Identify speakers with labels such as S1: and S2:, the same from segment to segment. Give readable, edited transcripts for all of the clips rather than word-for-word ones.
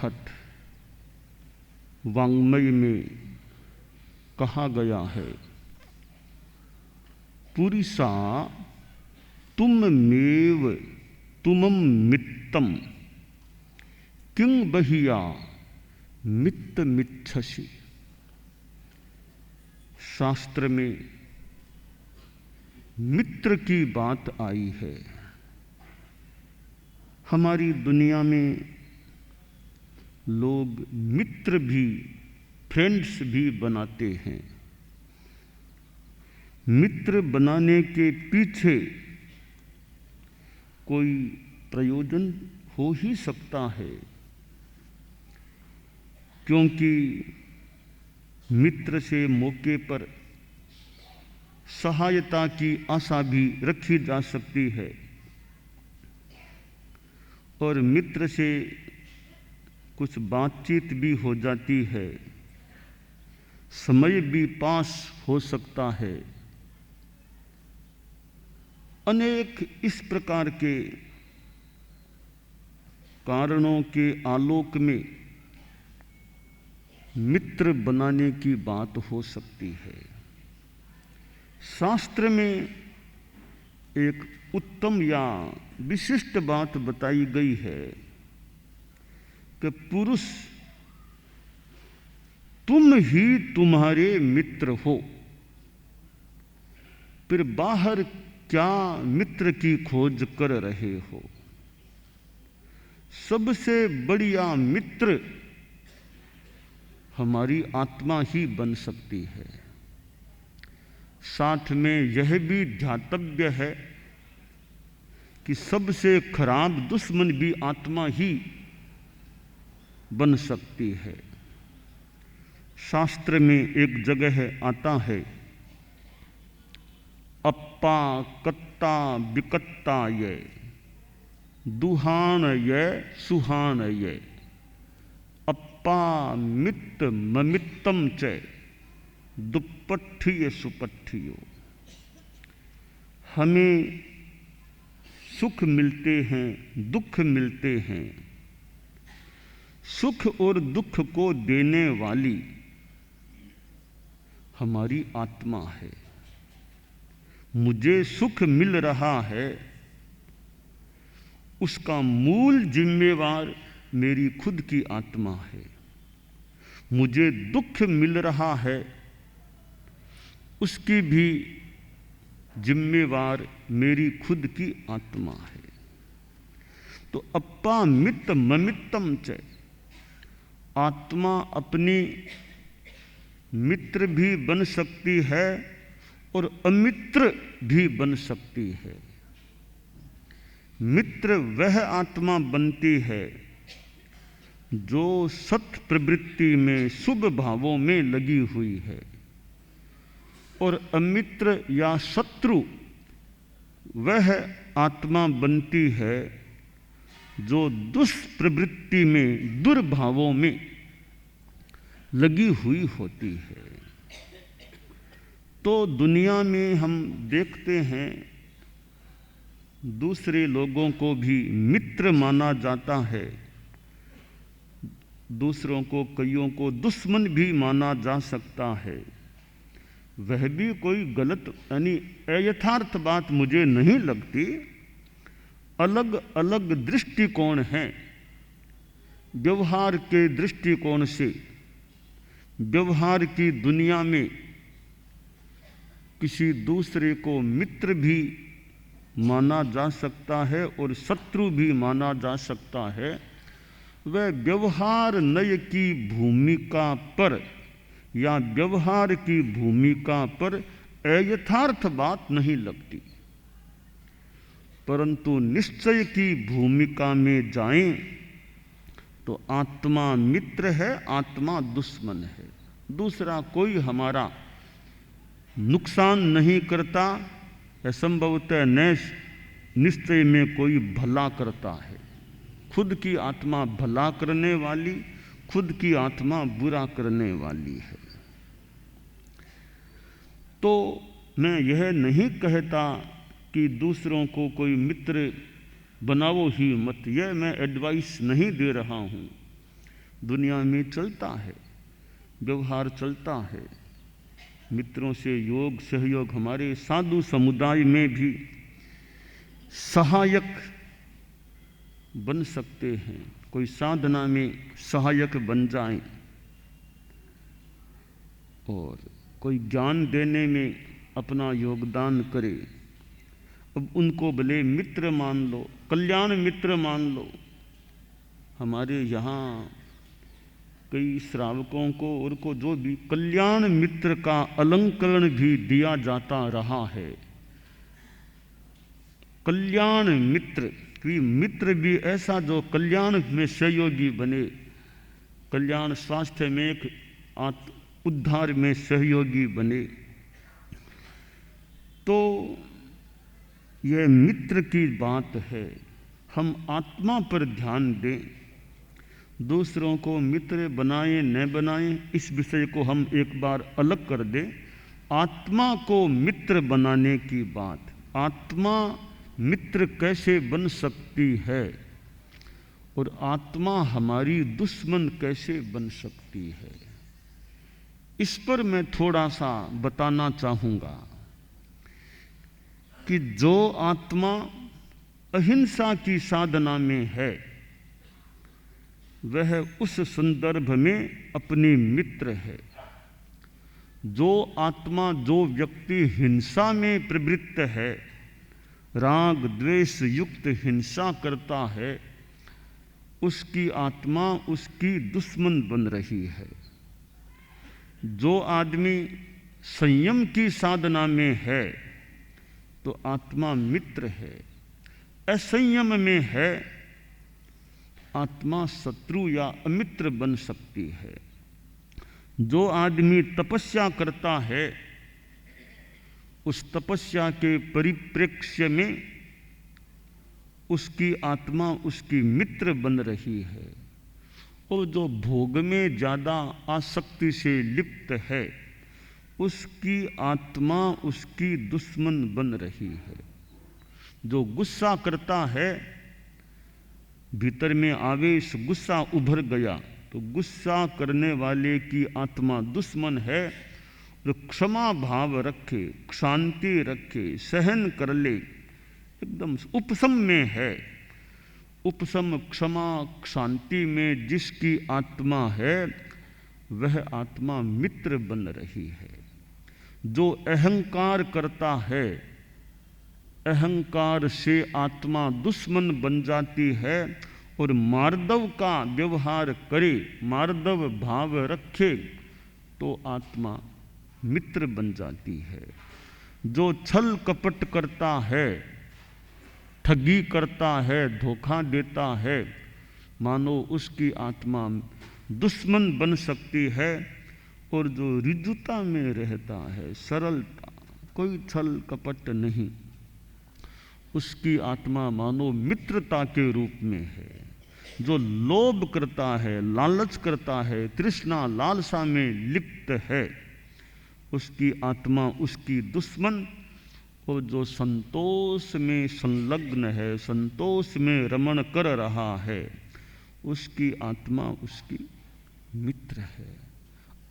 S1: बाहट वाङ्मय में कहा गया है, पुरुषा तुममेव तुमं मित्तम किं बहिया मित्तमिच्छसि। शास्त्र में मित्र की बात आई है। हमारी दुनिया में लोग मित्र भी, फ्रेंड्स भी बनाते हैं। मित्र बनाने के पीछे कोई प्रयोजन हो ही सकता है, क्योंकि मित्र से मौके पर सहायता की आशा भी रखी जा सकती है और मित्र से कुछ बातचीत भी हो जाती है, समय भी पास हो सकता है। अनेक इस प्रकार के कारणों के आलोक में मित्र बनाने की बात हो सकती है। शास्त्र में एक उत्तम या विशिष्ट बात बताई गई है कि पुरुष तुम ही तुम्हारे मित्र हो, फिर बाहर क्या मित्र की खोज कर रहे हो। सबसे बढ़िया मित्र हमारी आत्मा ही बन सकती है। साथ में यह भी ध्यातव्य है कि सबसे खराब दुश्मन भी आत्मा ही बन सकती है। शास्त्र में एक जगह आता है, अप्पा कत्ता विकत्ता ये दुहान ये सुहान ये अप्पा मित्त ममित्तम च दुप्पठिय सुपठियो। हमें सुख मिलते हैं, दुख मिलते हैं। सुख और दुख को देने वाली हमारी आत्मा है। मुझे सुख मिल रहा है, उसका मूल जिम्मेवार मेरी खुद की आत्मा है। मुझे दुख मिल रहा है, उसकी भी जिम्मेवार मेरी खुद की आत्मा है। तो अप्पा मित्त ममित्तम च, आत्मा अपनी मित्र भी बन सकती है और अमित्र भी बन सकती है। मित्र वह आत्मा बनती है जो सत् प्रवृत्ति में शुभ भावों में लगी हुई है, और अमित्र या शत्रु वह आत्मा बनती है जो दुष्प्रवृत्ति में, दुर्भावों में लगी हुई होती है। तो दुनिया में हम देखते हैं दूसरे लोगों को भी मित्र माना जाता है, दूसरों को, कईयों को दुश्मन भी माना जा सकता है। वह भी कोई गलत यानी अयथार्थ बात मुझे नहीं लगती। अलग अलग दृष्टिकोण हैं। व्यवहार के दृष्टिकोण से व्यवहार की दुनिया में किसी दूसरे को मित्र भी माना जा सकता है और शत्रु भी माना जा सकता है। वह व्यवहार नय की भूमिका पर या व्यवहार की भूमिका पर अयथार्थ बात नहीं लगती, परंतु निश्चय की भूमिका में जाएं तो आत्मा मित्र है, आत्मा दुश्मन है। दूसरा कोई हमारा नुकसान नहीं करता, संभवतः निश्चय में कोई भला करता है। खुद की आत्मा भला करने वाली, खुद की आत्मा बुरा करने वाली है। तो मैं यह नहीं कहता कि दूसरों को कोई मित्र बनाओ ही मत, यह मैं एडवाइस नहीं दे रहा हूँ। दुनिया में चलता है, व्यवहार चलता है। मित्रों से योग सहयोग हमारे साधु समुदाय में भी सहायक बन सकते हैं। कोई साधना में सहायक बन जाए और कोई ज्ञान देने में अपना योगदान करे। अब उनको भले मित्र मान लो, कल्याण मित्र मान लो। हमारे यहाँ कई श्रावकों को और को जो भी कल्याण मित्र का अलंकरण भी दिया जाता रहा है। कल्याण मित्र कि मित्र भी ऐसा जो कल्याण में सहयोगी बने, कल्याण स्वास्थ्य में एक उद्धार में सहयोगी बने। तो यह मित्र की बात है। हम आत्मा पर ध्यान दें, दूसरों को मित्र बनाएं न बनाएं इस विषय को हम एक बार अलग कर दें। आत्मा को मित्र बनाने की बात, आत्मा मित्र कैसे बन सकती है और आत्मा हमारी दुश्मन कैसे बन सकती है, इस पर मैं थोड़ा सा बताना चाहूँगा कि जो आत्मा अहिंसा की साधना में है वह उस संदर्भ में अपनी मित्र है। जो आत्मा, जो व्यक्ति हिंसा में प्रवृत्त है, राग द्वेष युक्त हिंसा करता है, उसकी आत्मा उसकी दुश्मन बन रही है। जो आदमी संयम की साधना में है तो आत्मा मित्र है। असंयम में है आत्मा शत्रु या अमित्र बन सकती है। जो आदमी तपस्या करता है उस तपस्या के परिप्रेक्ष्य में उसकी आत्मा उसकी मित्र बन रही है। और जो भोग में ज़्यादा आसक्ति से लिप्त है उसकी आत्मा उसकी दुश्मन बन रही है। जो गुस्सा करता है, भीतर में आवेश गुस्सा उभर गया तो गुस्सा करने वाले की आत्मा दुश्मन है। जो क्षमा भाव रखे, शांति रखे, सहन कर ले, एकदम उपशम में है, उपशम क्षमा शांति में जिसकी आत्मा है वह आत्मा मित्र बन रही है। जो अहंकार करता है, अहंकार से आत्मा दुश्मन बन जाती है और मार्दव का व्यवहार करे, मार्दव भाव रखे तो आत्मा मित्र बन जाती है। जो छल कपट करता है, ठगी करता है, धोखा देता है, मानो उसकी आत्मा दुश्मन बन सकती है। और जो रिजुता में रहता है, सरलता, कोई छल कपट नहीं, उसकी आत्मा मानो मित्रता के रूप में है। जो लोभ करता है, लालच करता है, तृष्णा लालसा में लिप्त है, उसकी आत्मा उसकी दुश्मन। और जो संतोष में संलग्न है, संतोष में रमण कर रहा है, उसकी आत्मा उसकी मित्र है।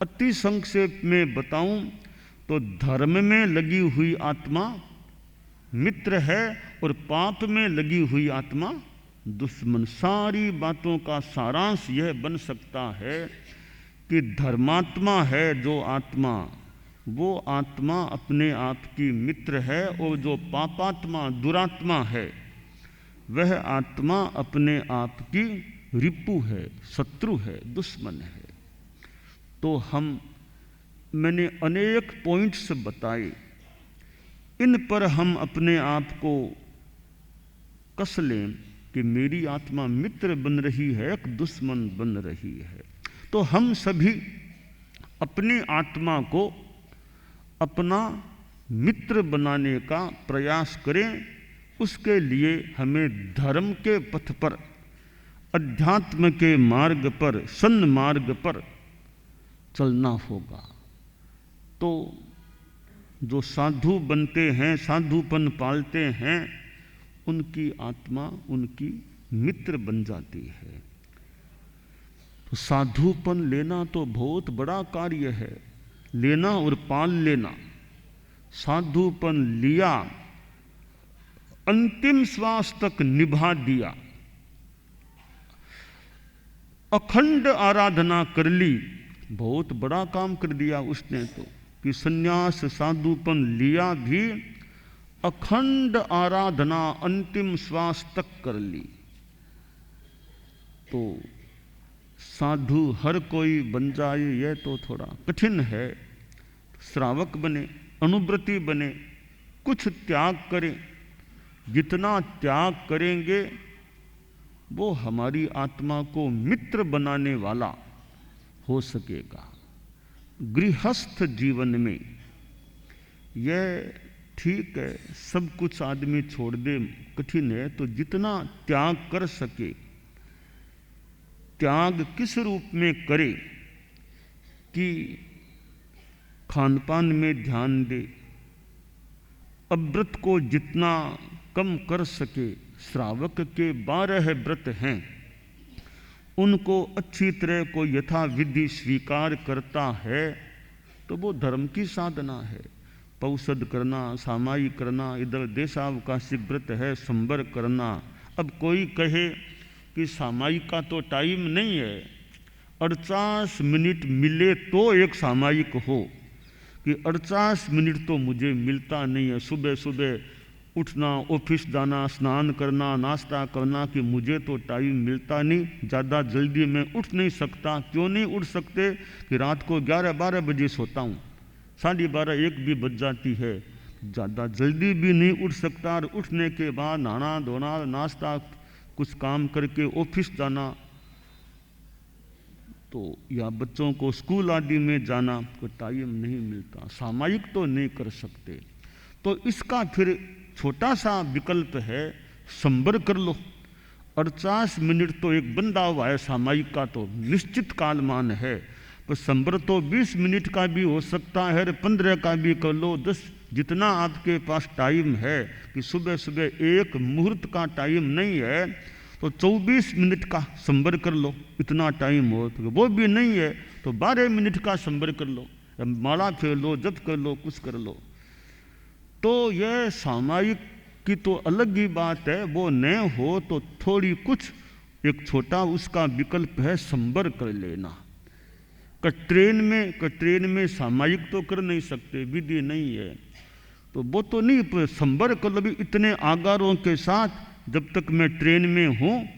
S1: अति संक्षेप में बताऊं तो धर्म में लगी हुई आत्मा मित्र है और पाप में लगी हुई आत्मा दुश्मन। सारी बातों का सारांश यह बन सकता है कि धर्मात्मा है जो आत्मा, वो आत्मा अपने आप की मित्र है। और जो पापात्मा दुरात्मा है वह आत्मा अपने आप की रिपु है, शत्रु है, दुश्मन है। तो मैंने अनेक पॉइंट्स बताए, इन पर हम अपने आप को कस लें कि मेरी आत्मा मित्र बन रही है, एक दुश्मन बन रही है। तो हम सभी अपनी आत्मा को अपना मित्र बनाने का प्रयास करें। उसके लिए हमें धर्म के पथ पर, अध्यात्म के मार्ग पर, सन्मार्ग पर चलना होगा। तो जो साधु बनते हैं, साधुपन पालते हैं, उनकी आत्मा उनकी मित्र बन जाती है। तो साधुपन लेना तो बहुत बड़ा कार्य है, लेना और पाल लेना। साधुपन लिया, अंतिम श्वास तक निभा दिया, अखंड आराधना कर ली, बहुत बड़ा काम कर दिया उसने तो, कि सन्यास साधुपन लिया भी अखंड आराधना अंतिम श्वास तक कर ली। तो साधु हर कोई बन जाए यह तो थोड़ा कठिन है। श्रावक बने, अनुव्रती बने, कुछ त्याग करें। जितना त्याग करेंगे वो हमारी आत्मा को मित्र बनाने वाला हो सकेगा। गृहस्थ जीवन में यह ठीक है, सब कुछ आदमी छोड़ दे कठिन है, तो जितना त्याग कर सके, त्याग किस रूप में करे कि खान पान में ध्यान दे, अव्रत को जितना कम कर सके। श्रावक के 12 व्रत हैं, उनको अच्छी तरह को यथा विधि स्वीकार करता है तो वो धर्म की साधना है। पौषद करना, सामायिक करना, इधर देशावकाशिक व्रत है, संबर करना। अब कोई कहे कि सामायिक का तो टाइम नहीं है, 48 मिनट मिले तो एक सामायिक हो, कि 48 मिनट तो मुझे मिलता नहीं है, सुबह सुबह उठना, ऑफिस जाना, स्नान करना, नाश्ता करना, कि मुझे तो टाइम मिलता नहीं, ज़्यादा जल्दी मैं उठ नहीं सकता। क्यों नहीं उठ सकते? कि रात को 11-12 बजे सोता हूँ, 12:30-1 भी बज जाती है, ज़्यादा जल्दी भी नहीं उठ सकता। और उठने के बाद नहाना धोना, नाश्ता, कुछ काम करके ऑफिस जाना, तो या बच्चों को स्कूल आदि में जाना, को टाइम नहीं मिलता। सामायिक तो नहीं कर सकते, तो इसका फिर छोटा सा विकल्प है, संबर कर लो। 48 मिनट तो एक बंदा हुआ है, सामायिक का तो निश्चित कालमान है, पर संबर तो 20 मिनट का भी हो सकता है, 15 का भी कर लो, 10, जितना आपके पास टाइम है। कि सुबह सुबह एक मुहूर्त का टाइम नहीं है तो 24 मिनट का संबर कर लो, इतना टाइम हो। तो वो भी नहीं है तो 12 मिनट का संबर कर लो, माला फेर लो, जप कर लो, कुछ कर लो। तो यह सामायिक की तो अलग ही बात है, वो न हो तो थोड़ी कुछ एक छोटा उसका विकल्प है, संबर कर लेना। ट्रेन में सामायिक तो कर नहीं सकते, विधि नहीं है, तो वो तो नहीं, पर संबर कर लो भी इतने आगारों के साथ। जब तक मैं ट्रेन में हूँ,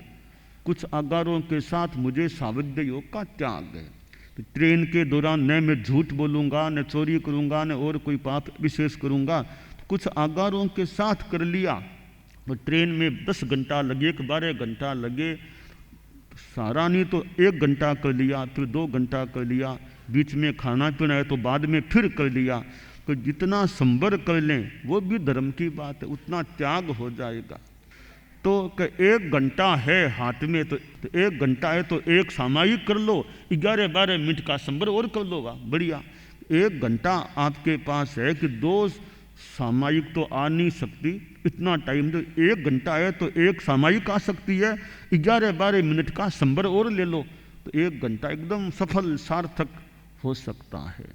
S1: कुछ आगारों के साथ मुझे सावध्य योग का त्याग है। तो ट्रेन के दौरान न मैं झूठ बोलूँगा, न चोरी करूँगा, न और कोई पाप विशेष करूँगा, कुछ आगारों के साथ कर लिया। तो ट्रेन में 10 घंटा लगे, 12 घंटा लगे, सारा नहीं तो 1 घंटा कर लिया, फिर 2 घंटा कर लिया, बीच में खाना पीना है तो बाद में फिर कर लिया। तो जितना संबर कर लें वो भी धर्म की बात है, उतना त्याग हो जाएगा। तो 1 घंटा है हाथ में, तो 1 घंटा है तो एक सामायिक कर लो, 11-12 मिनट का संबर और कर लोगा, बढ़िया। 1 घंटा आपके पास है कि 2 सामायिक तो आ नहीं सकती, इतना टाइम तो 1 घंटा है तो एक सामायिक आ सकती है, 11-12 मिनट का संबर और ले लो, तो 1 घंटा एकदम सफल सार्थक हो सकता है।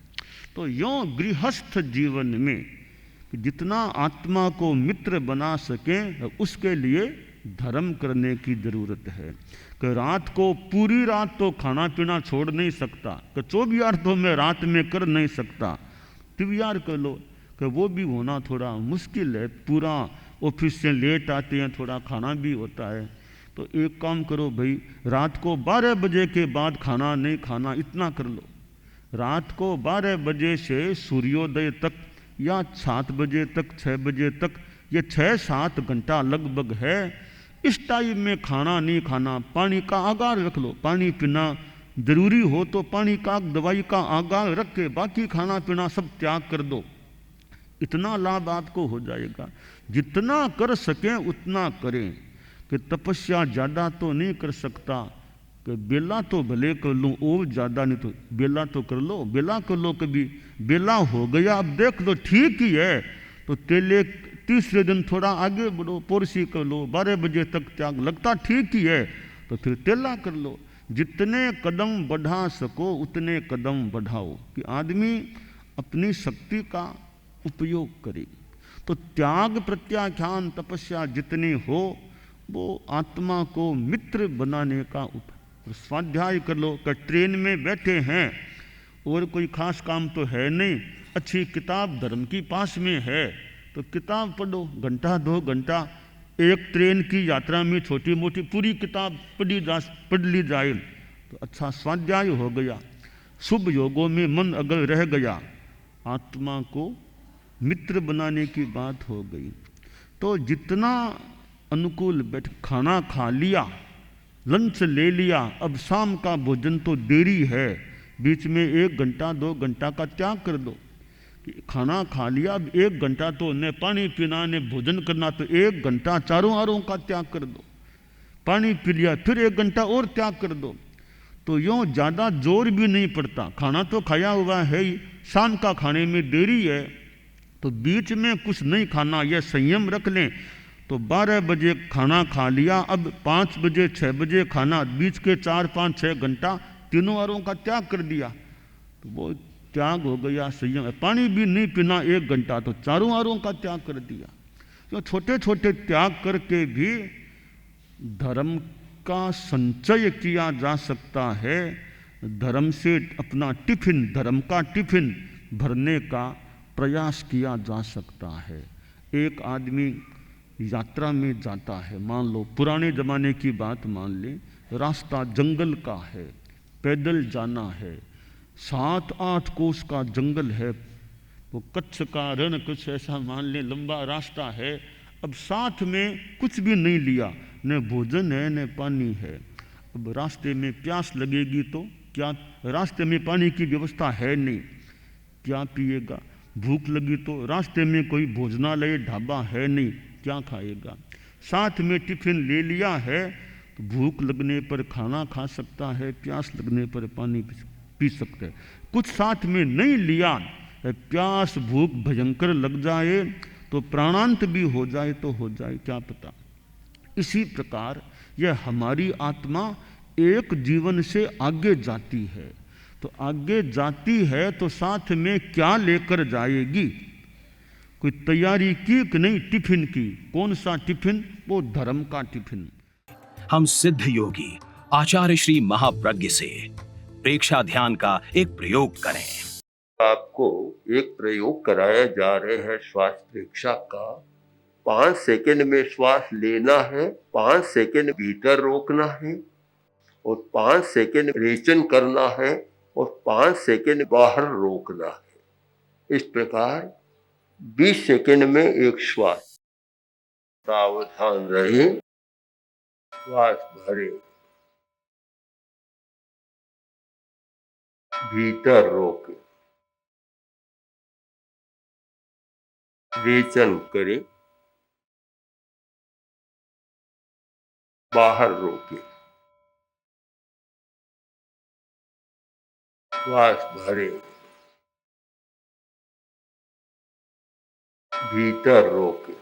S1: तो यों गृहस्थ जीवन में जितना आत्मा को मित्र बना सकें, उसके लिए धर्म करने की जरूरत है। कि रात को पूरी रात तो खाना पीना छोड़ नहीं सकता, कि 24 तो मैं रात में कर नहीं सकता, TVR कर लो, कि वो भी होना थोड़ा मुश्किल है। पूरा ऑफिस से लेट आते हैं, थोड़ा खाना भी होता है। तो एक काम करो भाई, रात को 12 बजे के बाद खाना नहीं खाना, इतना कर लो। रात को 12 बजे से सूर्योदय तक या 7 बजे तक, 6 बजे तक, ये 6-7 घंटा लगभग है। इस टाइम में खाना नहीं खाना, पानी का आगार रख लो, पानी पीना जरूरी हो तो पानी का, दवाई का आगार रख के बाकी खाना पीना सब त्याग कर दो, इतना लाभ आपको हो जाएगा। जितना कर सकें उतना करें। कि तपस्या ज़्यादा तो नहीं कर सकता, कि बेला तो भले कर लूँ, और ज़्यादा नहीं तो बेला तो कर लो, बेला कर लो। कभी बेला हो गया, अब देख लो ठीक ही है, तो तेले तीसरे दिन थोड़ा आगे बढ़ो, पोरसी कर लो, 12 बजे तक त्याग लगता ठीक ही है, तो फिर तेला कर लो। जितने कदम बढ़ा सको उतने कदम बढ़ाओ, कि आदमी अपनी शक्ति का उपयोग करे। तो त्याग प्रत्याख्यान तपस्या जितनी हो वो आत्मा को मित्र बनाने का स्वाध्याय कर लो। कि ट्रेन में बैठे हैं और कोई खास काम तो है नहीं, अच्छी किताब धर्म की पास में है तो किताब पढ़ो, घंटा 2 घंटा। एक ट्रेन की यात्रा में छोटी मोटी पूरी किताब पढ़ ली जाए तो अच्छा स्वाध्याय हो गया। शुभ योगों में मन अगर रह गया, आत्मा को मित्र बनाने की बात हो गई। तो जितना अनुकूल बैठ, खाना खा लिया, लंच ले लिया, अब शाम का भोजन तो देरी है, बीच में 1 घंटा 2 घंटा का त्याग कर दो। खाना खा लिया, अब 1 घंटा तो न पानी पीना न भोजन करना, तो 1 घंटा चारों आरों का त्याग कर दो। पानी पी लिया, फिर 1 घंटा और त्याग कर दो। तो यूँ ज़्यादा जोर भी नहीं पड़ता, खाना तो खाया हुआ है ही, शाम का खाने में देरी है तो बीच में कुछ नहीं खाना, यह संयम रख लें। तो 12 बजे खाना खा लिया, अब 5 बजे 6 बजे खाना, बीच के 4 5 6 घंटा तीनों आरों का त्याग कर दिया, तो वो त्याग हो गया, संयम। पानी भी नहीं पीना 1 घंटा, तो चारों आरों का त्याग कर दिया। तो छोटे छोटे त्याग करके भी धर्म का संचय किया जा सकता है। धर्म से अपना टिफिन, धर्म का टिफिन भरने का प्रयास किया जा सकता है। एक आदमी यात्रा में जाता है, मान लो पुराने ज़माने की बात मान लें, रास्ता जंगल का है, पैदल जाना है, 7-8 कोस का जंगल है, वो कच्छ का रण कुछ ऐसा मान लें, लंबा रास्ता है। अब साथ में कुछ भी नहीं लिया, न भोजन है न पानी है। अब रास्ते में प्यास लगेगी तो क्या, रास्ते में पानी की व्यवस्था है नहीं, क्या पिएगा? भूख लगी तो रास्ते में कोई भोजनालय ढाबा है नहीं, क्या खाएगा? साथ में टिफिन ले लिया है तो भूख लगने पर खाना खा सकता है, प्यास लगने पर पानी पी सकता है। कुछ साथ में नहीं लिया, प्यास भूख भयंकर लग जाए तो प्राणांत भी हो जाए तो हो जाए, क्या पता। इसी प्रकार यह हमारी आत्मा एक जीवन से आगे जाती है, तो आगे जाती है तो साथ में क्या लेकर जाएगी? कोई तैयारी की कि नहीं टिफिन की? कौन सा टिफिन? वो धर्म का टिफिन।
S2: हम सिद्ध योगी आचार्य श्री महाप्रज्ञ से प्रेक्षा ध्यान का एक प्रयोग करें।
S3: आपको एक प्रयोग कराया जा रहे हैं श्वास प्रेक्षा का। 5 सेकंड में श्वास लेना है, 5 सेकंड भीतर रोकना है और 5 सेकंड रेचन करना है और 5 सेकंड बाहर रोकना है। इस प्रकार 20 सेकंड में एक श्वास। सावधान रहे, श्वास भरे, भीतर रोके, रेचन करे, बाहर रोके, श्वास भरे, भीतर रोके,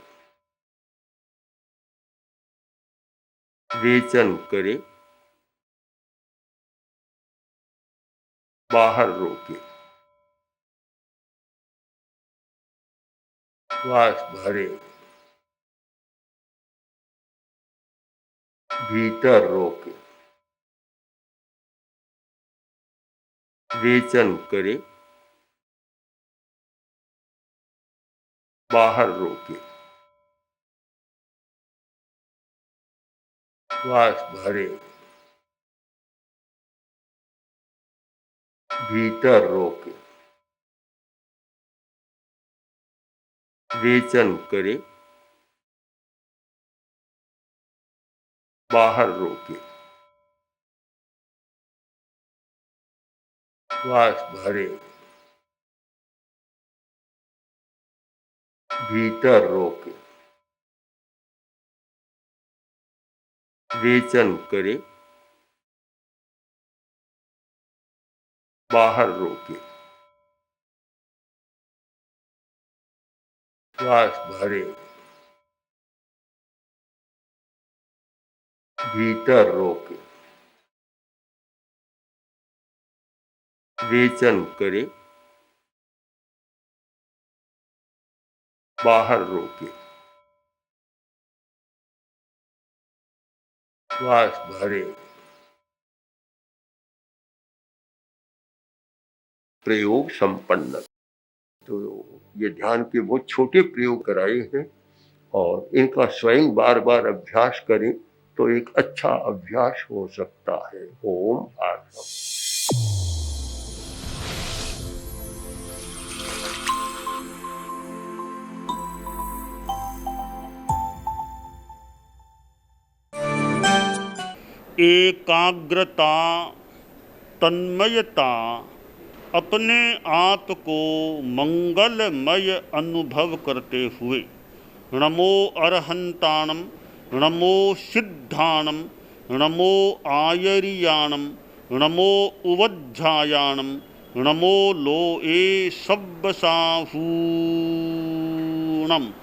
S3: रेचन करे, बाहर रोके, श्वास भरे, भीतर रोके, रेचन करे, बाहर रोके, श्वास भरे, भीतर रोके, रेचन करे, बाहर रोके, श्वास भरे, भीतर रोके, रेचन करे, बाहर रोके, श्वास भरे, भीतर रोके, रेचन करें, बाहर रोके, श्वास भरे, प्रयोग संपन्न। तो ये ध्यान के बहुत छोटे प्रयोग कराए हैं और इनका स्वयं बार बार अभ्यास करें तो एक अच्छा अभ्यास हो सकता है। ओम आत्मा।
S1: एकाग्रता, तन्मयता, अपने आप को मंगलमय अनुभव करते हुए नमो अरहंताणम, नमो सिद्धाणम, नमो आयरियाणम, नमो उवज्झायाणम, नमो लोए सब्बसाहूणम,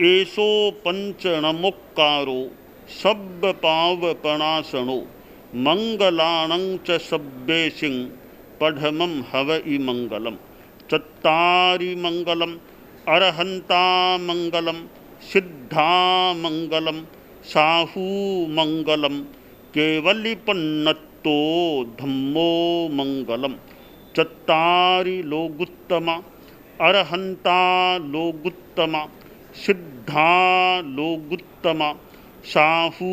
S1: एसो पंचनमोक्कारो सब्ब पावपणासनो मंगलाणं च सब्बेसिं पढ़मं हवइ मंगलम। चत्तारि मंगलम, अरहंता मंगलम, सिद्धा मंगलम, साहू मंगलम, केवलिपन्नत्तो धम्मो मंगलम। चत्तारि लोगुत्तमा, अरहंता लोगुत्तमा, सिद्धा लोगुत्तमा, साहू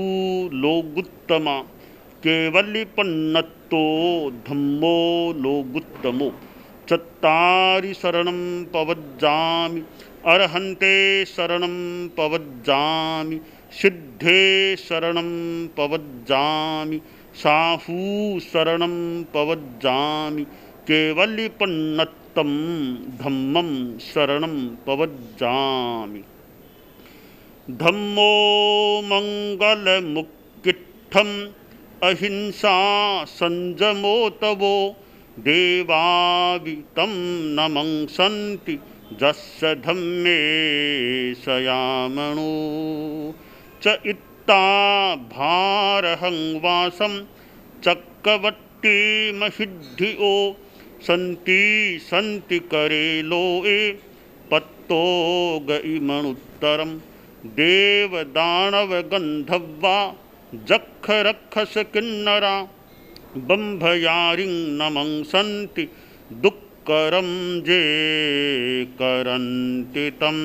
S1: लोगुत्तमा, केवलिपन्नत्तो धम्मो लोगुत्तमो। चत्तारि शरणं पवज्जामि, अरहन्ते शरणं पवज्जामि, सिद्धे शरणं पवज्जामि, साहू शरणं पवज्जामि, केवलिपन्नत्तं धम्मं शरणं पवज्जामि। धम्मो मंगलमुक्किट्ठम् अहिंसा संजमो तवो देवावितं नमंसन्ति जस्य धम्मे सयामणो। च इत्ता भारहं वासं चक्रवट्टिमहिद्धियो सन्ति सन्ति करे लोए पत्तो गइमणुत्तरम्। देवदानव गंधर्वा जख रक्षस किन्नरा बंभयारिं नमंसन्ति दुक्करं जे करन्ति तम्।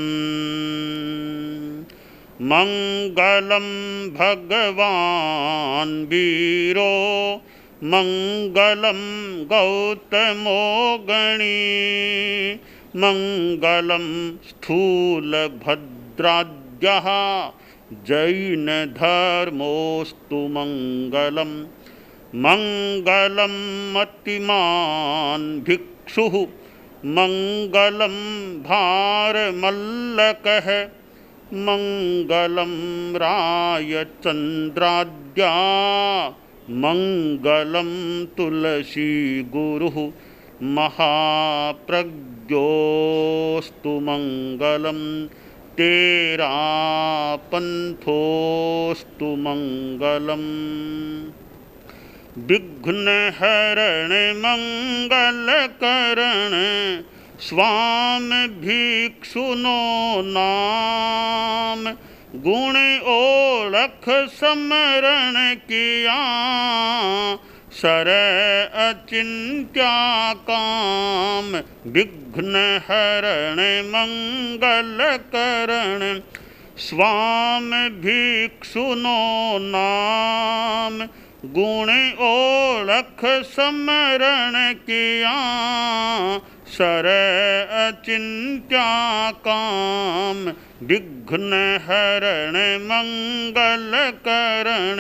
S1: मंगलं भगवान् वीरो मंगलं गौतमो गणी मंगलं स्थूलभद्राद्यः जैनधर्मोऽस्तु मंगलम्। मंगलं मतिमान् भिक्षुः मंगलं भारमल्लकः मंगलं रायचन्द्राद्या मंगलं तुलसी गुरुः महाप्रज्ञोऽस्तु मंगलम्। तेरा पंथोऽस्तु मंगलम्। विघ्नहरण मंगलकरण स्वामी भिक्षुनो नाम गुण ओळख समरण किया सर अचिंत्या काम। विघ्नहरण मंगलकरण स्वामी भिक्षुनो नाम गुण ओळख समरण किया सर अचिंत्या काम। विघ्नहरण मंगलकरण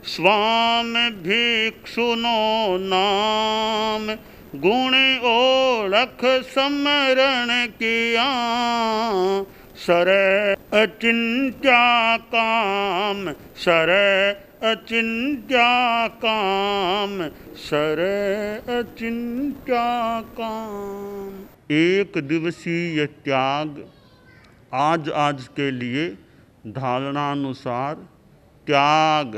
S1: स्वामी भिक्षुनो नाम गुण ओळख समरण किया सर अचिंत्या काम। सर अचिंत्या काम। सर अचिंत्या काम। एक दिवसीय त्याग आज आज के लिए धारणानुसार त्याग।